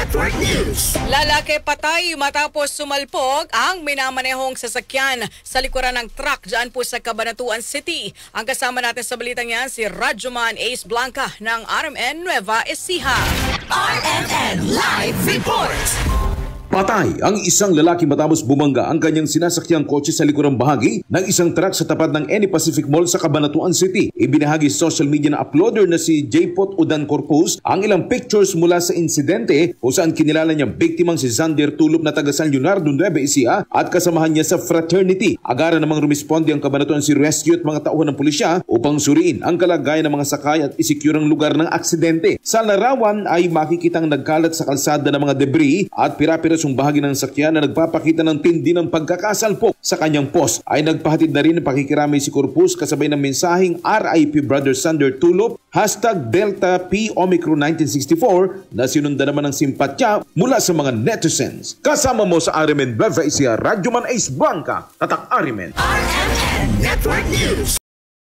Network News. Lalaki patay matapos sumalpok ang minamanehong sasakyan sa likuran ng truck dyan po sa Cabanatuan City. Ang kasama natin sa balitang yan si Radyoman Ace Blanca ng RMN Nueva Ecija. RMN Live Report. Patay ang isang lalaki matapos bumangga ang kanyang sinasakyang kotse sa likurang bahagi ng isang truck sa tapat ng Any Pacific Mall sa Cabanatuan City. Ibinahagi sa social media na uploader na si J-Pot Udan Corpus ang ilang pictures mula sa insidente kung saan kinilala niyang biktimang si Zander Tulop na taga San Leonardo, Nueva Ecija at kasamahan niya sa fraternity. Agara namang rumisponde ang Cabanatuan City Rescue at mga tauhan ng pulisya upang suriin ang kalagayan ng mga sakay at isekyure ang lugar ng aksidente. Sa larawan ay makikitang nagkalat sa kalsada ng mga debris at pira-pirasong bahagi ng sakyan na nagpapakita ng tindi ng pagkakasalpok. Sa kanyang post ay nagpahatid na rin ng pakikiramay si Corpus kasabay ng mensaheng RIP Brother Zander Tulop, #Delta P Omicron 1964 na sinundan naman ng simpatya mula sa mga netizens. Kasama mo sa RMN Nueva Ecija, Radyoman Ace Blanca, Tatak RMN. RMN Network News.